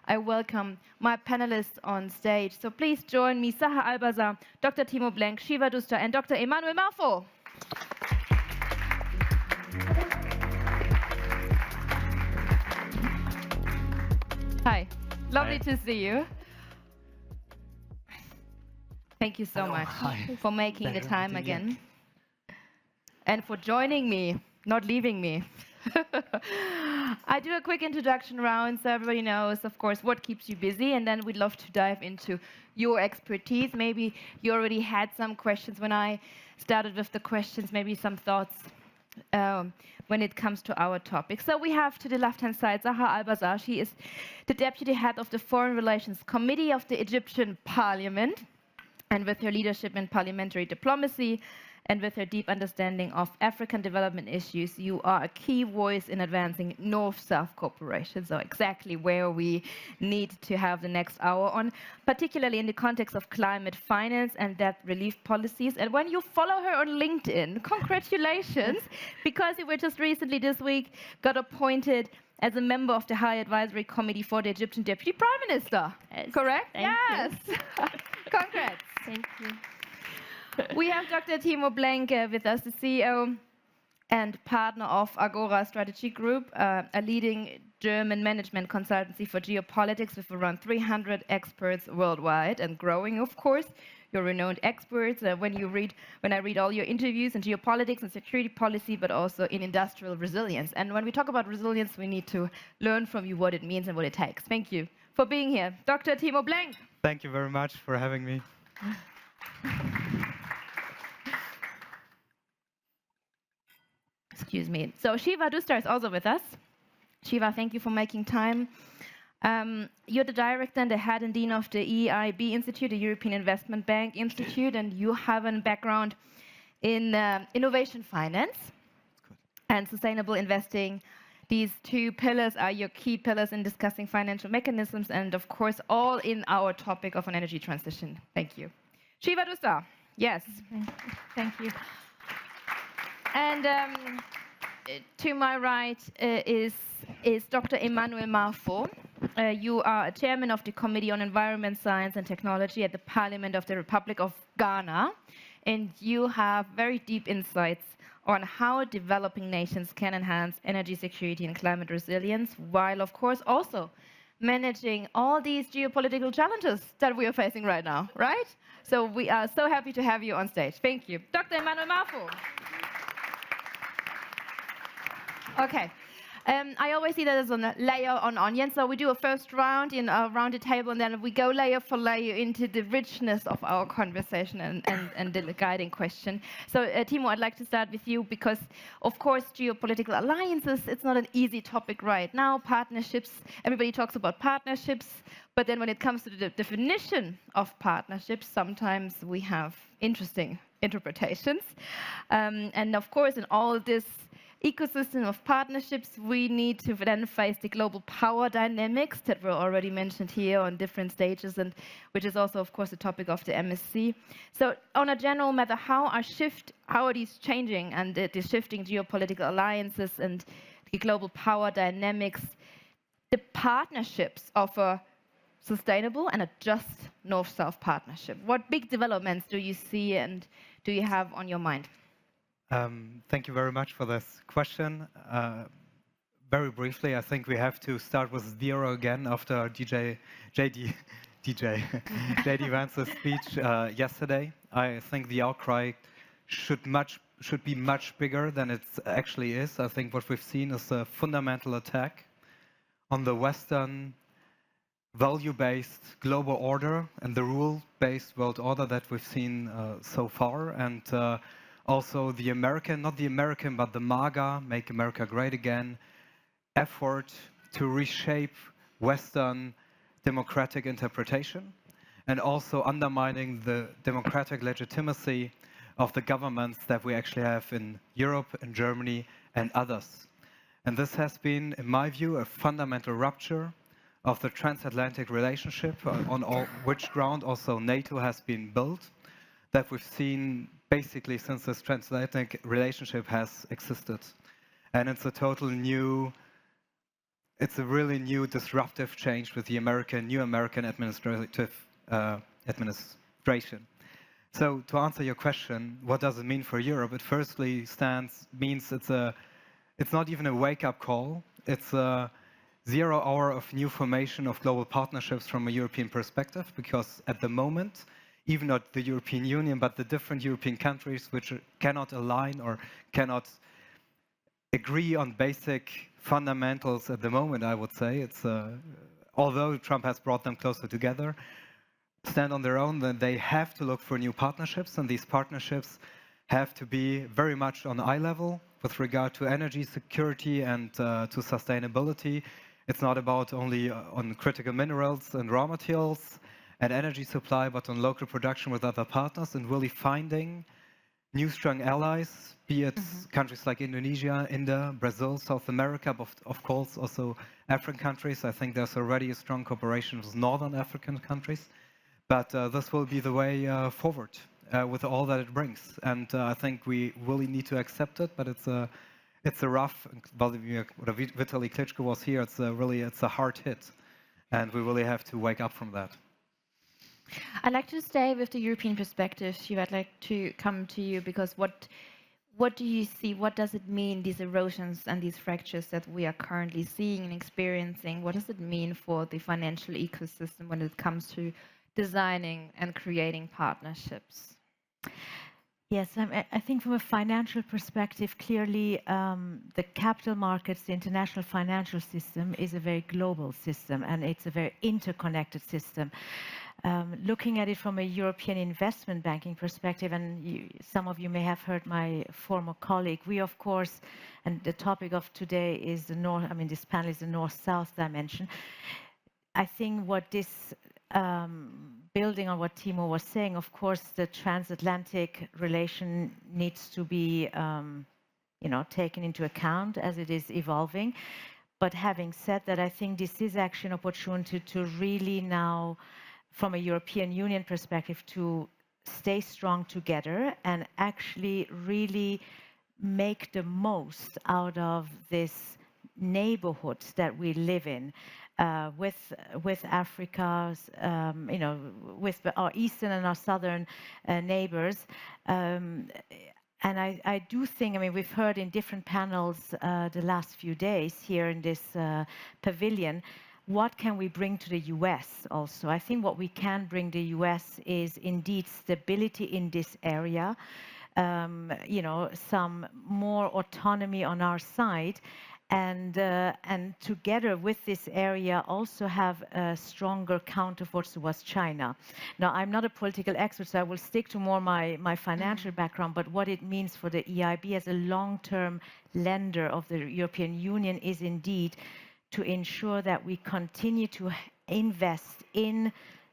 I welcome my panelists on stage. So please join me, Sahar ALBAZAR, Dr. Timo BLENK, Shiva DUSTDAR, and Dr. Emmanuel Marfo. Hi, lovely to see you. Thank you so much for making the time again and for joining me, not leaving me. I do a quick introduction round so everybody knows, of course, what keeps you busy, and then we'd love to dive into your expertise. Maybe you already had some questions when I started with the questions, maybe some thoughts when it comes to our topic. So we have to the left-hand side Sahar ALBAZAR. She is the deputy head of the Foreign Relations Committee of the Egyptian Parliament. And with her leadership in parliamentary diplomacy and with her deep understanding of African development issues, you are a key voice in advancing North-South cooperation, so exactly where we need to have the next hour on, particularly in the context of climate finance and debt relief policies. And when you follow her on LinkedIn, congratulations, because you were just recently this week got appointed as a member of the High Advisory Committee for the Egyptian Deputy Prime Minister. Yes. Correct? Thank You. Congrats. Thank you. We have Dr. Timo BLENK with us, the CEO and partner of Agora Strategy Group, a leading German management consultancy for geopolitics with around 300 experts worldwide and growing, of course. You're renowned experts when I read all your interviews in geopolitics and security policy, but also in industrial resilience. And when we talk about resilience, we need to learn from you what it means and what it takes. Thank you for being here. Dr. Timo BLENK. Thank you very much for having me. Excuse me. So Shiva DUSTDAR is also with us. Shiva, thank you for making time. You're the director and the head and dean of the EIB Institute, the European Investment Bank Institute, and you have a background in innovation finance and sustainable investing. These two pillars are your key pillars in discussing financial mechanisms and, of course, all in our topic of an energy transition. Thank you. Shiva DUSTDAR. Yes. Thank you. And to my right is Dr. Emmanuel Marfo. You are a chairman of the Committee on Environment, Science and Technology at the Parliament of the Republic of Ghana, and you have very deep insights on how developing nations can enhance energy security and climate resilience, while, of course, also managing all these geopolitical challenges that we are facing right now, right? So we are so happy to have you on stage. Thank you. Dr. Emmanuel Marfo. Okay. I always see that as a layer on onion. So we do a first round around the table, and then we go layer for layer into the richness of our conversation and the guiding question. So Timo, I'd like to start with you because, of course, geopolitical alliances, it's not an easy topic right now. Partnerships, everybody talks about partnerships, but then when it comes to the definition of partnerships, sometimes we have interesting interpretations. And of course, in all this ecosystem of partnerships, we need to then face the global power dynamics that were already mentioned here on different stages, and which is also, of course, the topic of the MSc. So on a general matter, how are these changing, and the shifting geopolitical alliances and the global power dynamics, the partnerships of a sustainable and a just North-South partnership? What big developments do you see and do you have on your mind? Thank you very much for this question. Very briefly, I think we have to start with zero again after JD Vance's speech yesterday. I think the outcry should be much bigger than it actually is. I think what we've seen is a fundamental attack on the Western value-based global order and the rule-based world order that we've seen so far. And also the American, not the American, but the MAGA, Make America Great Again, effort to reshape Western democratic interpretation, and also undermining the democratic legitimacy of the governments that we actually have in Europe, in Germany, and others. And this has been, in my view, a fundamental rupture of the transatlantic relationship, on which ground also NATO has been built, that we've seen basically since this transatlantic relationship has existed. And it's a total new it's a really new disruptive change with the new American administration. So to answer your question, what does it mean for Europe? It firstly means it's not even a wake-up call. It's a 0 hour of new formation of global partnerships from a European perspective, because at the moment, even not the European Union, but the different European countries which cannot align or cannot agree on basic fundamentals at the moment, I would say. It's although Trump has brought them closer together, stand on their own, then they have to look for new partnerships, and these partnerships have to be very much on eye level with regard to energy security and to sustainability. It's not about only on critical minerals and raw materials and energy supply, but on local production with other partners, and really finding new strong allies, be it countries like Indonesia, India, Brazil, South America, but of course also African countries. I think there's already a strong cooperation with Northern African countries, but this will be the way forward with all that it brings. And I think we really need to accept it, but it's a rough, Vitaly Klitschko was here, it's a hard hit, and we really have to wake up from that. I'd like to stay with the European perspective. Shiva, I'd like to come to you, because what do you see? What does it mean, these erosions and these fractures that we are currently seeing and experiencing? What does it mean for the financial ecosystem when it comes to designing and creating partnerships? Yes, I think from a financial perspective, clearly the capital markets, the international financial system is a very global system, and it's a very interconnected system. Looking at it from a European investment banking perspective, and some of you may have heard my former colleague, we of course, and the topic of today is the North, this panel is the North-South dimension. I think what this, building on what Timo was saying, of course, the transatlantic relation needs to be, taken into account as it is evolving. But having said that, I think this is actually an opportunity to really now, from a European Union perspective, to stay strong together and actually really make the most out of this neighborhood that we live in. With Africa, with our eastern and our southern neighbors. And I do think, we've heard in different panels the last few days here in this pavilion, what can we bring to the US also? I think what we can bring to the US is indeed stability in this area, some more autonomy on our side, and together with this area also have a stronger counterforce towards China. Now, I'm not a political expert, so I will stick to more my financial background, but what it means for the EIB as a long-term lender of the European Union is indeed to ensure that we continue to invest in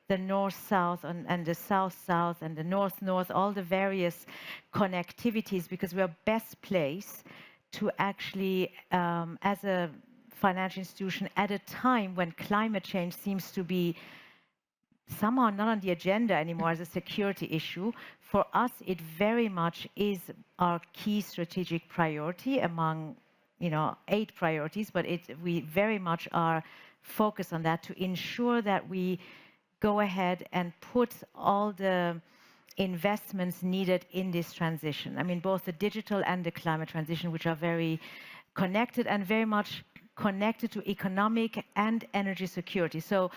the North-South and the South-South and the North-North, all the various connectivities, because we are best placed to actually, as a financial institution, at a time when climate change seems to be somehow not on the agenda anymore as a security issue, for us it very much is our key strategic priority among 8 priorities, but we very much are focused on that to ensure that we go ahead and put all the investments needed in this transition. Both the digital and the climate transition, which are very connected and very much connected to economic and energy security. So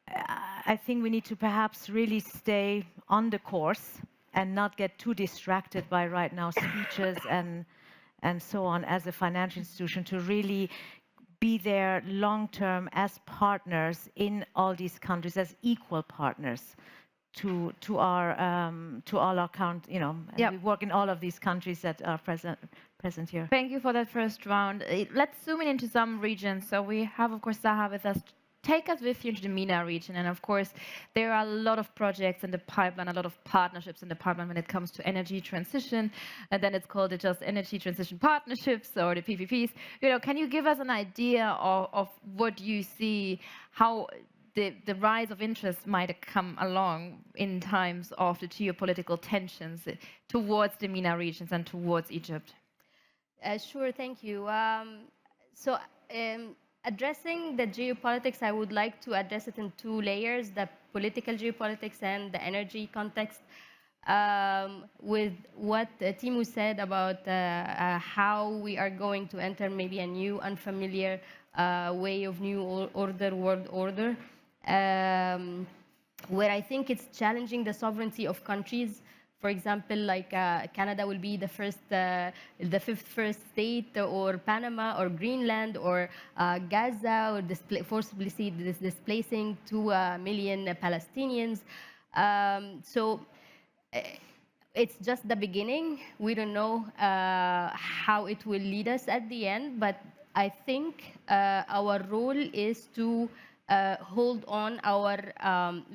I think we need to perhaps really stay on the course and not get too distracted by right now speeches and so on as a financial institution, to really be there long-term as partners in all these countries, as equal partners to all our countries, and we work in all of these countries that are present here. Thank you for that first round. Let's zoom in into some regions. So we have, of course, Sahar with us. Take us with you into the MENA region, and of course, there are a lot of projects in the pipeline, a lot of partnerships in the pipeline when it comes to energy transition, and then it's called just energy transition partnerships or the PPPs. Can you give us an idea of what you see, how the rise of interest might come along in times of the geopolitical tensions towards the MENA regions and towards Egypt? Sure, thank you. addressing the geopolitics, I would like to address it in two layers, the political geopolitics and the energy context. With what Timo said about how we are going to enter maybe a new, unfamiliar way of new order, world order, where I think it's challenging the sovereignty of countries. For example, like Canada will be the fifth state, or Panama, or Greenland, or Gaza, or forcibly displacing 2 million Palestinians. So it's just the beginning. We don't know how it will lead us at the end, but I think our role is to hold on our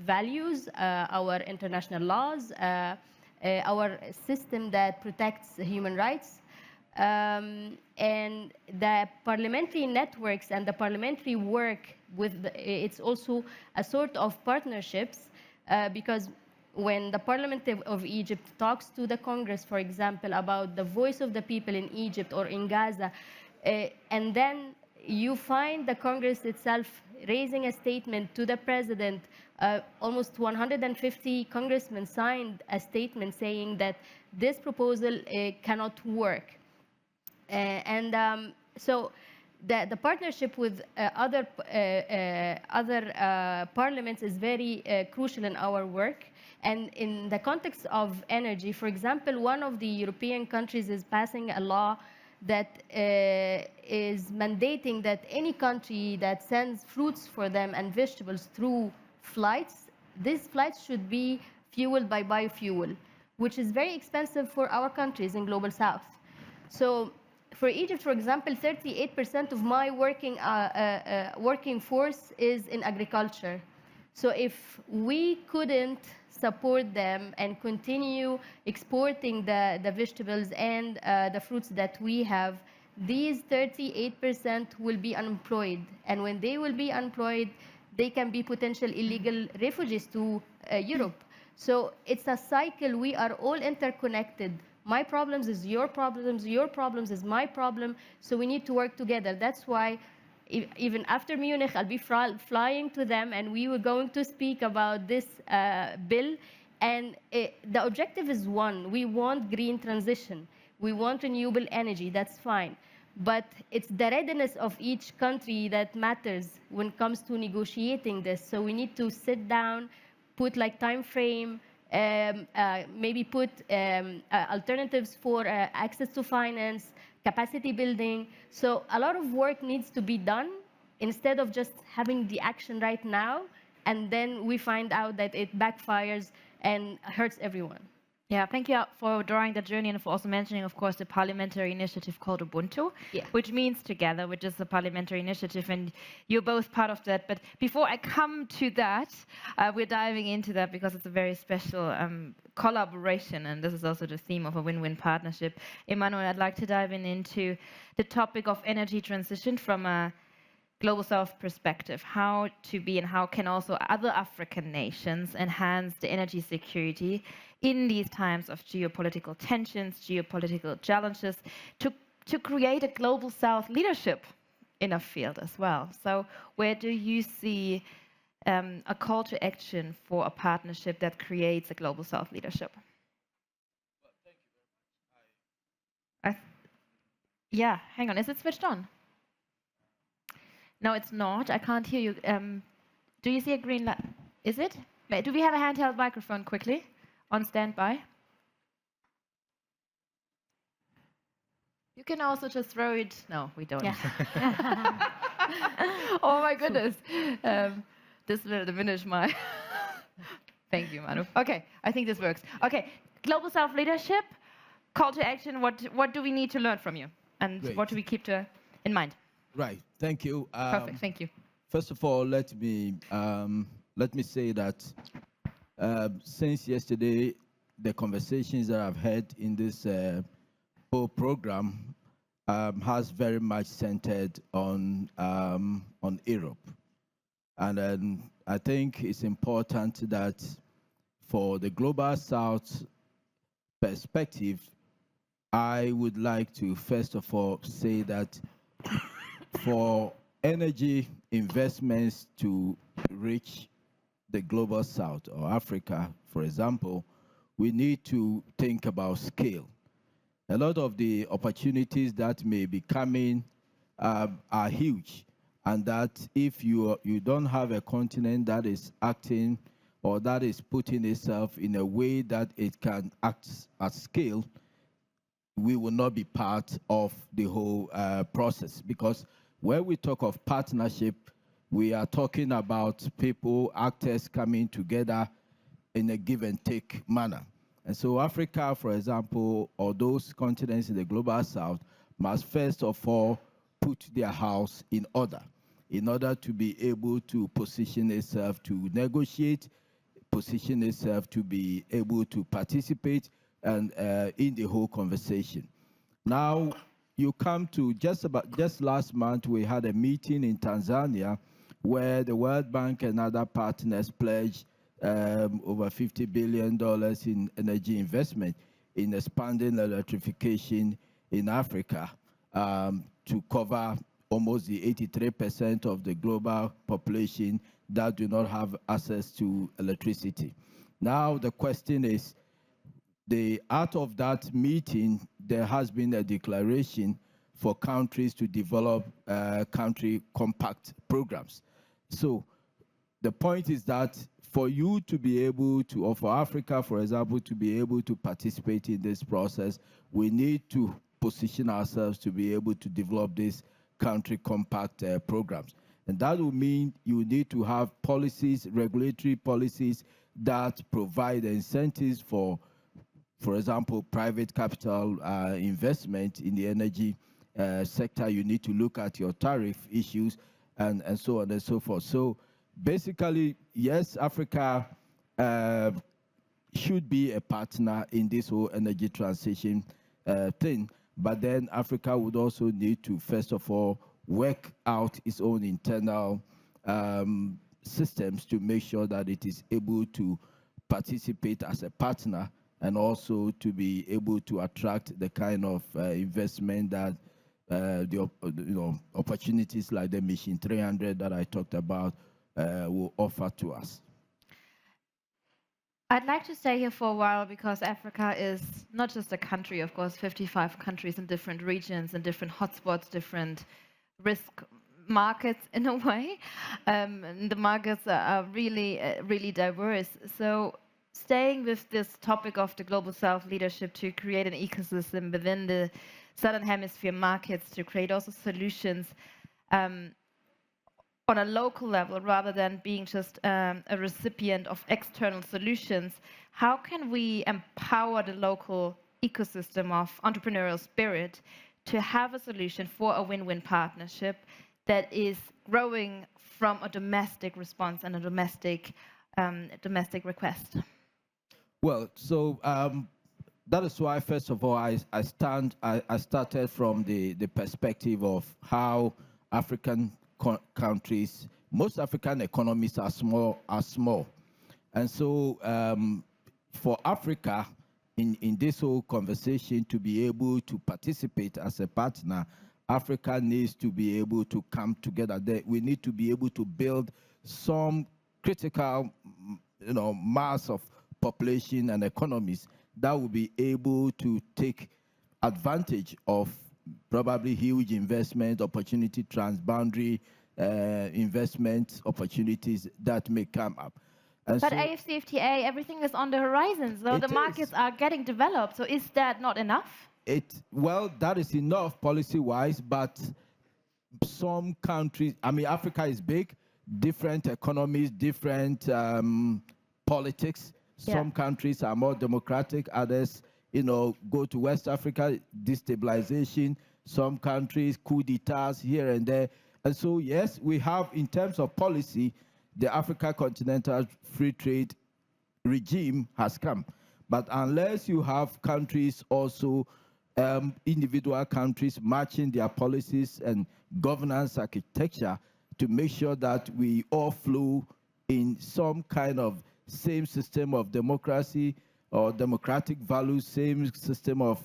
values, our international laws, our system that protects human rights, and the parliamentary networks and the parliamentary work it's also a sort of partnerships, because when the Parliament of Egypt talks to the Congress, for example, about the voice of the people in Egypt or in Gaza, and then you find the Congress itself raising a statement to the president. Almost 150 congressmen signed a statement saying that this proposal cannot work. So the partnership with other parliaments is very crucial in our work. And in the context of energy, for example, one of the European countries is passing a law that is mandating that any country that sends fruits for them and vegetables through flights, these flights should be fueled by biofuel, which is very expensive for our countries in Global South. So for Egypt, for example, 38% of my working force is in agriculture. So if we couldn't support them and continue exporting the vegetables and the fruits that we have, these 38% will be unemployed. And when they will be unemployed, they can be potential illegal refugees to Europe. So it's a cycle. We are all interconnected. My problems is your problems is my problem. So we need to work together. That's why even after Munich, I'll be flying to them, and we were going to speak about this bill. And the objective is one. We want green transition. We want renewable energy. That's fine. But it's the readiness of each country that matters when it comes to negotiating this. So we need to sit down, put like time frame, maybe put alternatives for access to finance, capacity building. So a lot of work needs to be done instead of just having the action right now, and then we find out that it backfires and hurts everyone. Yeah, thank you for drawing the journey and for also mentioning, of course, the parliamentary initiative called Ubuntu, which means together, which is a parliamentary initiative, and you're both part of that. But before I come to that, we're diving into that because it's a very special collaboration, and this is also the theme of a win-win partnership. Emmanuel, I'd like to dive into the topic of energy transition from a Global South perspective, how to be and how can also other African nations enhance the energy security in these times of geopolitical tensions, geopolitical challenges, to create a Global South leadership in a field as well. So where do you see a call to action for a partnership that creates a Global South leadership? Well, thank you very much. Yeah, hang on, is it switched on? No, it's not. I can't hear you. Do you see a green light? Is it? Do we have a handheld microphone quickly on standby? You can also just throw it. No, we don't. Yeah. Oh my goodness. This will diminish my... Thank you, Manu. Okay, I think this works. Okay, Global South leadership, call to action. What do we need to learn from you? And Great. What do we keep in mind? Right. Thank you. Perfect. Thank you. First of all, let me say that since yesterday, the conversations that I've had in this whole program has very much centered on Europe, and I think it's important that for the Global South perspective, I would like to first of all say that for energy investments to reach the global south or Africa, for example, we need to think about scale. A lot of the opportunities that may be coming are huge, and that if you don't have a continent that is acting or that is putting itself in a way that it can act at scale, we will not be part of the whole process. Because when we talk of partnership, we are talking about people, actors coming together in a give and take manner. And so Africa, for example, or those continents in the global south must first of all put their house in order to be able to position itself to negotiate, position itself to be able to participate and in the whole conversation. Now, you come to just last month, we had a meeting in Tanzania where the World Bank and other partners pledged over $50 billion in energy investment in expanding electrification in Africa to cover almost the 83% of the global population that do not have access to electricity. Now the question is, out of that meeting, there has been a declaration for countries to develop country compact programs. So the point is that for you to be able to, or for Africa, for example, to be able to participate in this process, we need to position ourselves to be able to develop these country compact programs. And that will mean you need to have policies, regulatory policies that provide incentives for example, private capital investment in the energy sector. You need to look at your tariff issues and so on and so forth. So basically, yes, Africa should be a partner in this whole energy transition thing, but then Africa would also need to, first of all, work out its own internal systems to make sure that it is able to participate as a partner and also to be able to attract the kind of investment that opportunities like the Mission 300 that I talked about will offer to us. I'd like to stay here for a while because Africa is not just a country, of course, 55 countries in different regions and different hotspots, different risk markets in a way. And the markets are really, really diverse. So staying with this topic of the global south leadership to create an ecosystem within the Southern Hemisphere markets to create also solutions on a local level rather than being just a recipient of external solutions, how can we empower the local ecosystem of entrepreneurial spirit to have a solution for a win-win partnership that is growing from a domestic response and a domestic request? Well, so that is why, first of all, I started from the perspective of how African countries, most African economies are small. And so for Africa, in this whole conversation, to be able to participate as a partner, Africa needs to be able to come together. We need to be able to build some critical mass of population and economies that will be able to take advantage of probably huge investment opportunity, transboundary investment opportunities that may come up. And but so AFCFTA, everything is on the horizon, so the markets are getting developed. So is that not enough? Well, that is enough policy-wise, but some countries, I mean, Africa is big, different economies, different politics. Some countries are more democratic, others, go to West Africa, destabilization. Some countries, coup d'etats here and there. And so, yes, we have, in terms of policy, the Africa Continental Free Trade regime has come. But unless you have countries also, individual countries matching their policies and governance architecture to make sure that we all flow in some kind of same system of democracy or democratic values, same system of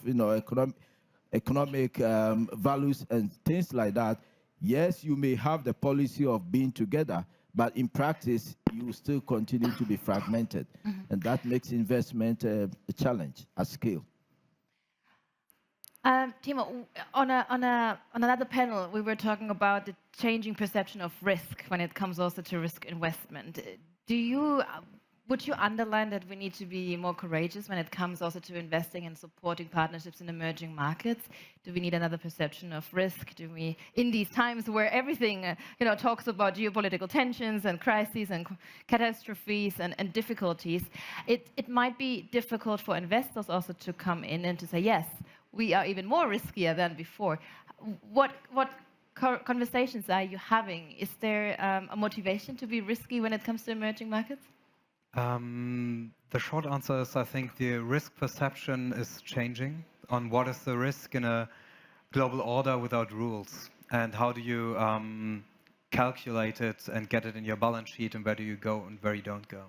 economic values and things like that, Yes, you may have the policy of being together, but in practice, you will still continue to be fragmented. And that makes investment a challenge at scale. Timo, on another panel, we were talking about the changing perception of risk when it comes also to risk investment. Would you underline that we need to be more courageous when it comes also to investing and supporting partnerships in emerging markets? Do we need another perception of risk? Do we, in these times where everything talks about geopolitical tensions and crises and catastrophes and difficulties, it might be difficult for investors also to come in and to say, yes, we are even more riskier than before. What conversations are you having? Is there a motivation to be risky when it comes to emerging markets? The short answer is I think the risk perception is changing on what is the risk in a global order without rules, and how do you calculate it and get it in your balance sheet, and where do you go and where you don't go.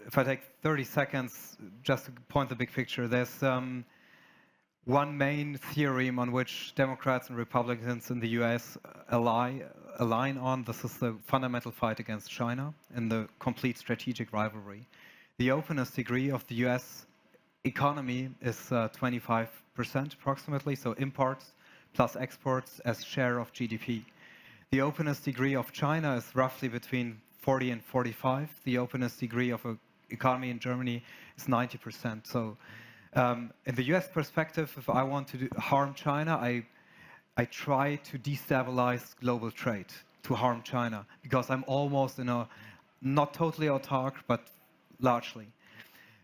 If I take 30 seconds just to point the big picture, there's one main theorem on which Democrats and Republicans in the US align on. This is the fundamental fight against China and the complete strategic rivalry. The openness degree of the US economy is 25% approximately, so imports plus exports as share of GDP. The openness degree of China is roughly between 40 and 45. The openness degree of an economy in Germany is 90%. So in the US perspective, if I want to harm China, I try to destabilize global trade to harm China, because I'm almost in a, not totally autark, but largely.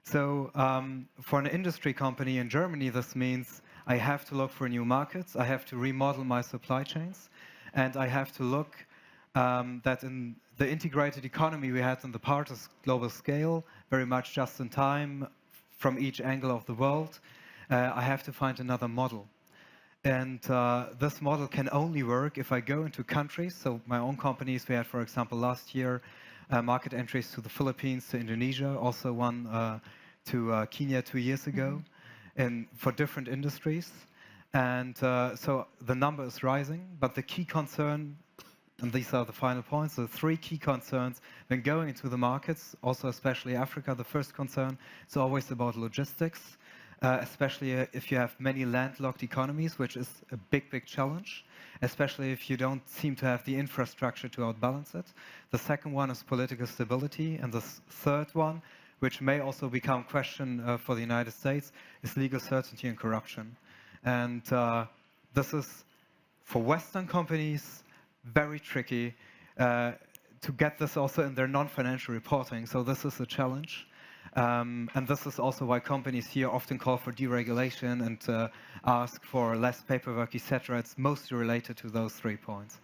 So for an industry company in Germany, this means I have to look for new markets, I have to remodel my supply chains, and I have to look that in the integrated economy we had in the past is global scale, very much just in time, from each angle of the world, I have to find another model. And this model can only work if I go into countries. So my own companies, we had, for example, last year, market entries to the Philippines, to Indonesia, also one to Kenya 2 years ago, and for different industries. And so the number is rising, but the key concern, and these are the final points, the three key concerns when going into the markets, also especially Africa. The first concern is always about logistics, especially if you have many landlocked economies, which is a big, big challenge, especially if you don't seem to have the infrastructure to outbalance it. The second one is political stability, and the third one, which may also become a question for the United States, is legal certainty and corruption. And this is, for Western companies, very tricky to get this also in their non-financial reporting. So this is a challenge. And this is also why companies here often call for deregulation and ask for less paperwork, etc. It's mostly related to those 3 points.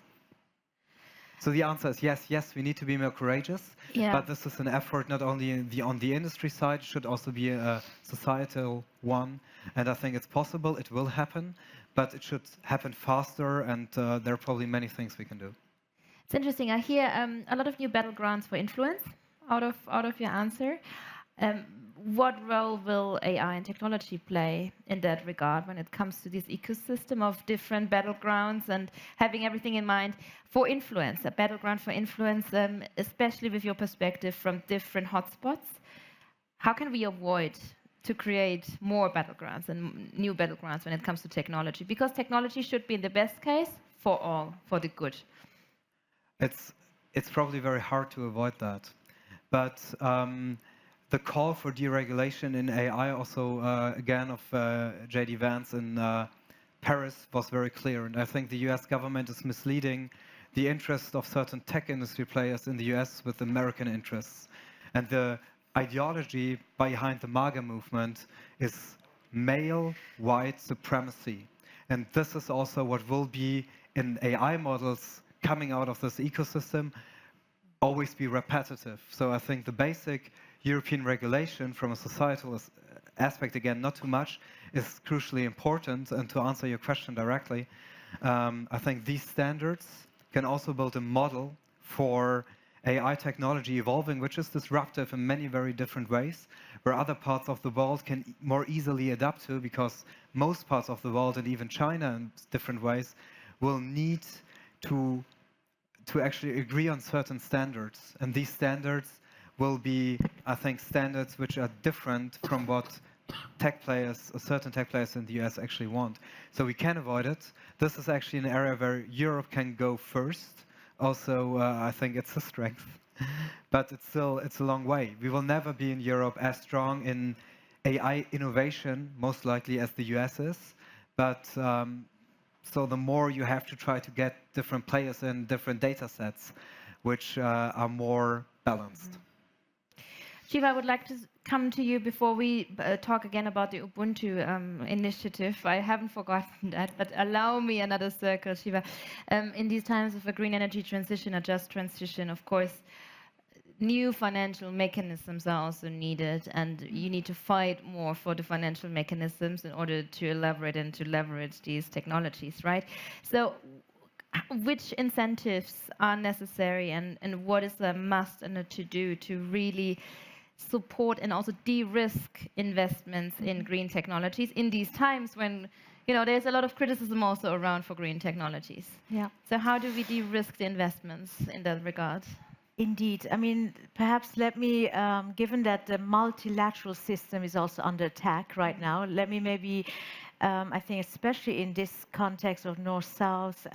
So the answer is yes, yes, we need to be more courageous, but this is an effort not only on the industry side, it should also be a societal one. And I think it's possible, it will happen, but it should happen faster, and there are probably many things we can do. It's interesting. I hear a lot of new battlegrounds for influence out of your answer. What role will AI and technology play in that regard when it comes to this ecosystem of different battlegrounds, and having everything in mind for influence, a battleground for influence, especially with your perspective from different hotspots? How can we avoid to create more battlegrounds and new battlegrounds when it comes to technology? Because technology should be, in the best case, for all, for the good. It's probably very hard to avoid that. But the call for deregulation in AI also, again, of J.D. Vance in Paris was very clear. And I think the US government is misleading the interests of certain tech industry players in the US with American interests. And the ideology behind the MAGA movement is male white supremacy. And this is also what will be in AI models coming out of this ecosystem, always be repetitive. So I think the basic European regulation from a societal aspect, again, not too much, is crucially important. And to answer your question directly, I think these standards can also build a model for AI technology evolving, which is disruptive in many very different ways, where other parts of the world can more easily adapt to, because most parts of the world, and even China in different ways, will need to actually agree on certain standards. And these standards will be, I think, standards which are different from what tech players, or certain tech players in the US actually want. So we can avoid it. This is actually an area where Europe can go first. Also, I think it's a strength. But it's a long way. We will never be in Europe as strong in AI innovation, most likely, as the US is. But so the more you have to try to get different players in different data sets, which are more balanced. Shiva, I would like to come to you before we talk again about the Ubuntu initiative. I haven't forgotten that, but allow me another circle, Shiva. In these times of a green energy transition, a just transition, of course, new financial mechanisms are also needed, and you need to fight more for the financial mechanisms in order to elaborate and to leverage these technologies, right? So which incentives are necessary, and what is a must and a to-do to really support and also de-risk investments in green technologies in these times when, you know, there's a lot of criticism also around for green technologies? Yeah. So how do we de-risk the investments in that regard? Indeed. I mean, perhaps let me, given that the multilateral system is also under attack right now, let me maybe, I think especially in this context of North-South,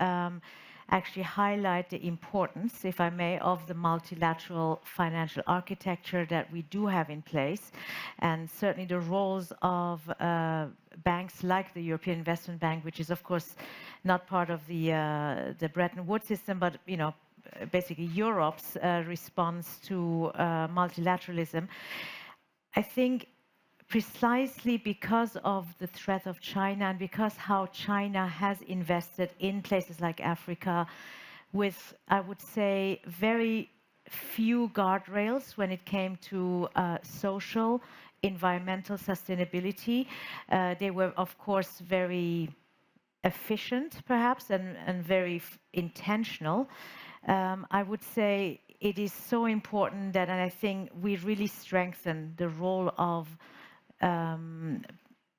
actually highlight the importance, if I may, of the multilateral financial architecture that we do have in place, and certainly the roles of banks like the European Investment Bank, which is of course not part of the Bretton Woods system, but you know, basically Europe's response to multilateralism. I think precisely because of the threat of China and because how China has invested in places like Africa with, I would say, very few guardrails when it came to social, environmental sustainability. They were, of course, very efficient, perhaps, and very intentional. I would say it is so important that, and I think we really strengthen the role of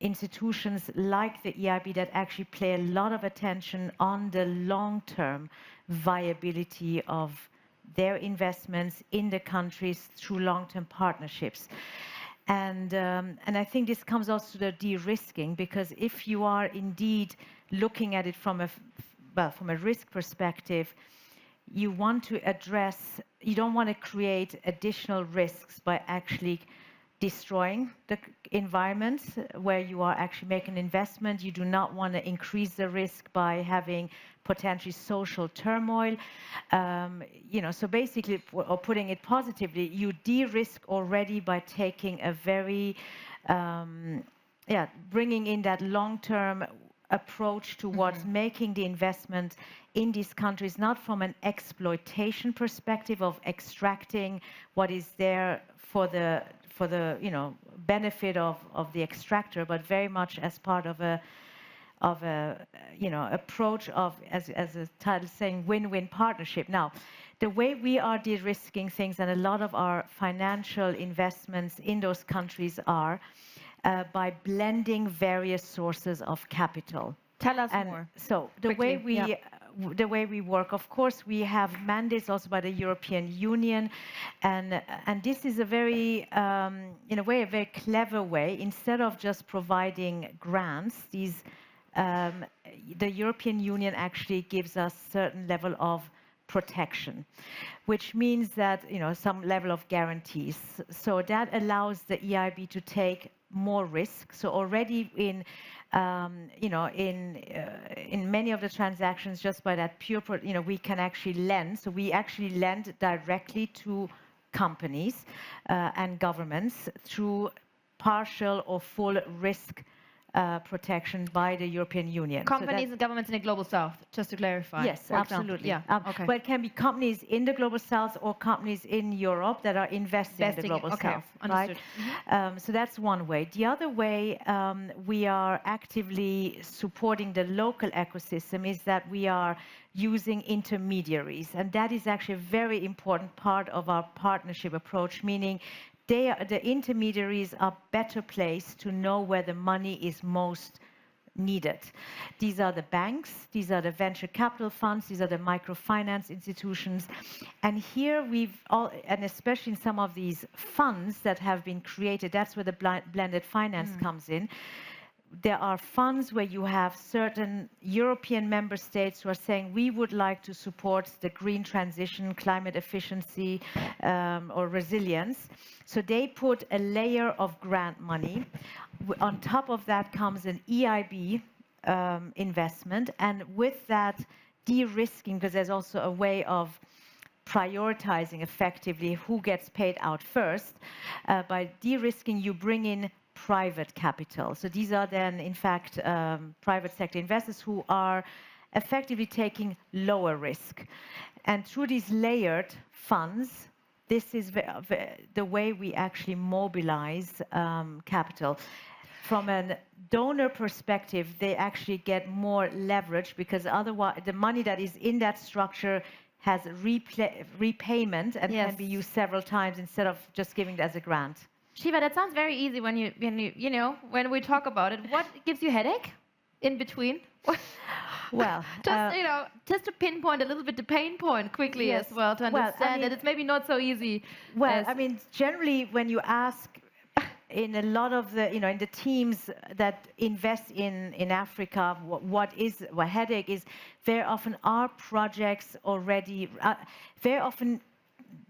institutions like the EIB that actually play a lot of attention on the long-term viability of their investments in the countries through long-term partnerships. And I think this comes also to the de-risking, because if you are indeed looking at it from a risk perspective, you want to address, you don't want to create additional risks by actually destroying the environment where you are actually making an investment. You do not want to increase the risk by having potentially social turmoil. You know, so basically, or putting it positively, you de-risk already by taking a very, bringing in that long-term approach towards making the investment in these countries, not from an exploitation perspective of extracting what is there for the benefit of the extractor, but very much as part of a approach of, as the title is saying, win-win partnership. Now, the way we are de-risking things, and a lot of our financial investments in those countries are by blending various sources of capital. Tell us more. So the way we work, of course, we have mandates also by the European Union, and this is a very, in a way, a very clever way. Instead of just providing grants, the European Union actually gives us certain level of protection, which means that, you know, some level of guarantees. So that allows the EIB to take more risk. So already in many of the transactions, just by that pure, we can actually lend. So we actually lend directly to companies and governments through partial or full risk protection by the European Union. Companies and governments in the Global South, just to clarify. Yes, absolutely. Yeah. Okay. But it can be companies in the Global South or companies in Europe that are investing in the Global South. Understood. Right? So that's one way. The other way we are actively supporting the local ecosystem is that we are using intermediaries. And that is actually a very important part of our partnership approach, meaning the intermediaries are better placed to know where the money is most needed. These are the banks, these are the venture capital funds, these are the microfinance institutions. And here and especially in some of these funds that have been created, that's where the blended finance comes in. There are funds where you have certain European member states who are saying, we would like to support the green transition, climate efficiency, or resilience. So they put a layer of grant money. On top of that comes an EIB investment. And with that, de-risking, because there's also a way of prioritizing effectively who gets paid out first. By de-risking, you bring in private capital. So these are then, in fact, private sector investors who are effectively taking lower risk. And through these layered funds, this is the way we actually mobilize capital. From a donor perspective, they actually get more leverage because otherwise the money that is in that structure has repayment and can be used several times instead of just giving it as a grant. Shiva, that sounds very easy when we talk about it. What gives you headache in between? Well, just to pinpoint a little bit the pain point quickly as well, to understand that it's maybe not so easy. Well, I mean, generally when you ask in a lot of the, in the teams that invest in Africa, what headache is, very often our projects already, very often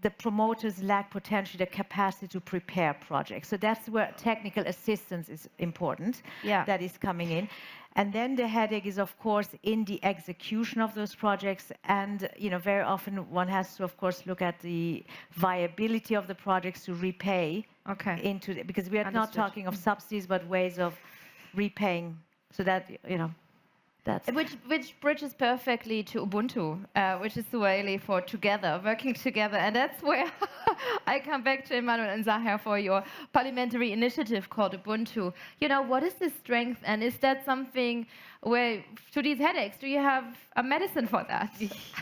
the promoters lack potentially the capacity to prepare projects. So that's where technical assistance is important, that is coming in. And then the headache is, of course, in the execution of those projects. And, very often one has to, of course, look at the viability of the projects to repay because we are not talking of subsidies, but ways of repaying so that, that's... Which bridges perfectly to Ubuntu, which is Swahili for together, working together. And that's where I come back to Emmanuel and Sahar for your parliamentary initiative called Ubuntu. What is the strength? And is that something where, to these headaches, do you have a medicine for that?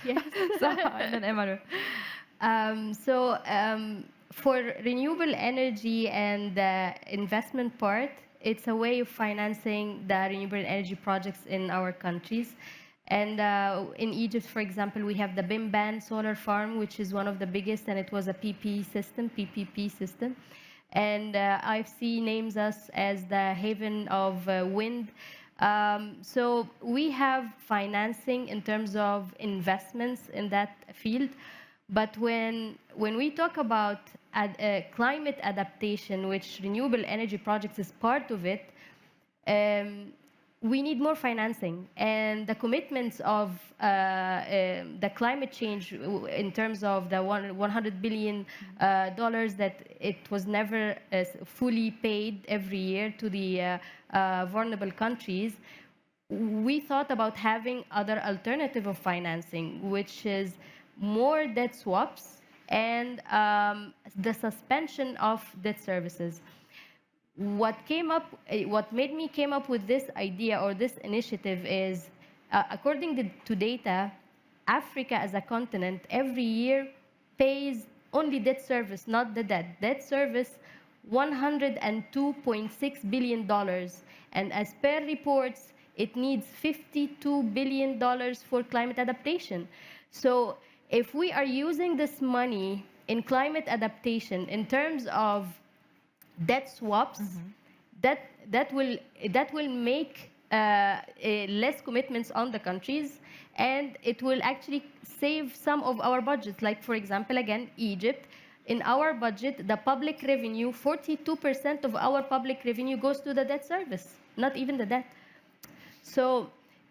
Yes. Sahar and then Emmanuel. For renewable energy and the investment part, it's a way of financing the renewable energy projects in our countries. And in Egypt, for example, we have the Bimban solar farm, which is one of the biggest, and it was a PPP system. And IFC names us as the haven of wind. So we have financing in terms of investments in that field. But when we talk about climate adaptation, which renewable energy projects is part of it, we need more financing. And the commitments of the climate change in terms of the $100 billion that it was never fully paid every year to the vulnerable countries, we thought about having other alternative of financing, which is more debt swaps and the suspension of debt services. What made me came up with this idea or this initiative is, according to data, Africa as a continent every year pays only debt service, not the debt service, $102.6 billion. And as per reports, it needs $52 billion for climate adaptation. So if we are using this money in climate adaptation in terms of debt swaps, that will make less commitments on the countries, and it will actually save some of our budgets. Like, for example, again, Egypt. In our budget, the public revenue, 42% of our public revenue goes to the debt service, not even the debt. So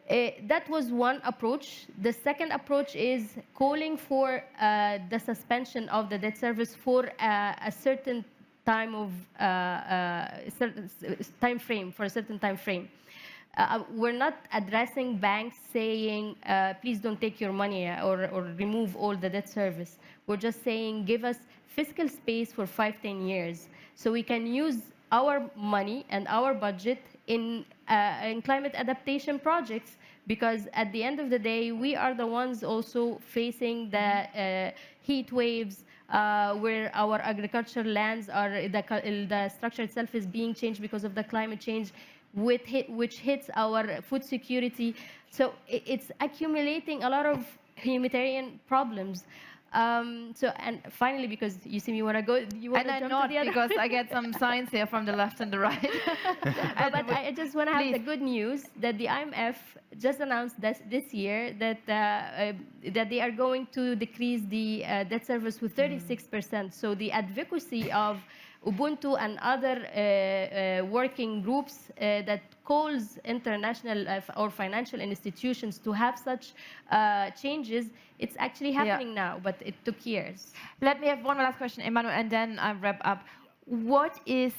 that was one approach. The second approach is calling for the suspension of the debt service for a certain time of time frame, for a certain time frame. We're not addressing banks saying, please don't take your money or remove all the debt service. We're just saying, give us fiscal space for 5-10 years so we can use our money and our budget in climate adaptation projects, because at the end of the day, we are the ones also facing the heat waves, where our agricultural lands are, the structure itself is being changed because of the climate change. which hits our food security. So it's accumulating a lot of humanitarian problems. And finally, because you see me want to go, you want to jump not to the other? because I get some signs here from the left and the right. But I just want to have the good news that the IMF just announced this year that that they are going to decrease the debt service with 36%. So the advocacy of Ubuntu and other working groups that calls international or financial institutions to have such changes, it's actually happening now, but it took years. Let me have one last question, Emmanuel, and then I wrap up. What is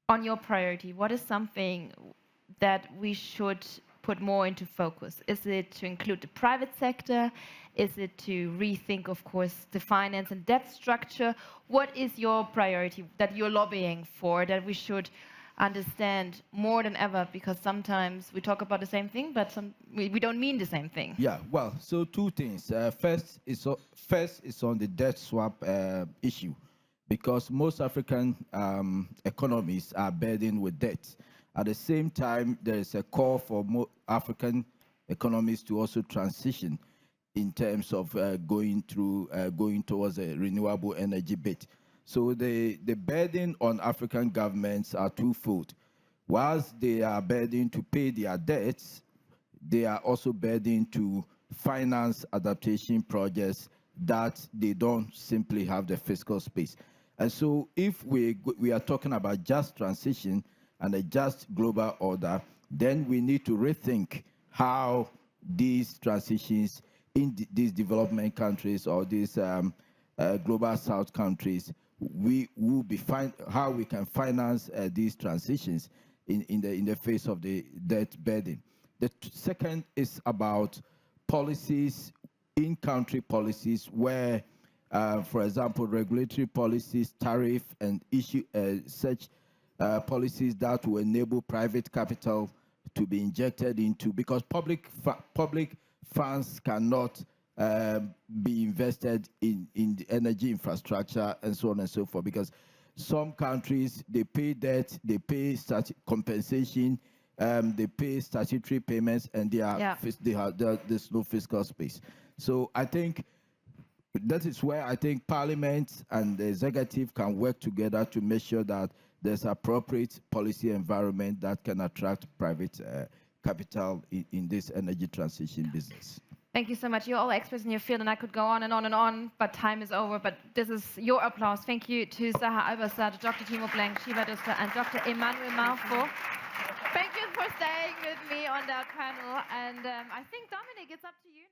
on your priority? What is something that we should put more into focus? Is it to include the private sector? Is it to rethink, of course, the finance and debt structure? What is your priority that you're lobbying for, that we should understand more than ever? Because sometimes we talk about the same thing, but we don't mean the same thing. Yeah, well, so two things. First is on the debt swap issue, because most African economies are burdened with debt. At the same time, there is a call for more African economies to also transition in terms of going towards a renewable energy bit. So the burden on African governments are twofold. Whilst they are burdened to pay their debts, they are also burdened to finance adaptation projects that they don't simply have the fiscal space. And so if we are talking about just transition and a just global order, then we need to rethink how these transitions in these development countries or these global south countries, how we can finance these transitions in the face of the debt burden. The second is about policies, in-country policies, where, for example, regulatory policies, tariff, and such policies that will enable private capital to be injected into, because public funds cannot be invested in the energy infrastructure and so on and so forth, because some countries, they pay debt, they pay compensation, they pay statutory payments, and there's no fiscal space. So I think that is where I think Parliament and the executive can work together to make sure that there's appropriate policy environment that can attract private capital in this energy transition business. Thank you so much. You're all experts in your field, and I could go on and on and on, but time is over. But this is your applause. Thank you to Sahar, ALBAZAR, to Dr. Timo BLENK, Shiva, DUSTDAR, and Dr. Emmanuel Malfo. Thank you for staying with me on that panel. And I think, Dominic, it's up to you.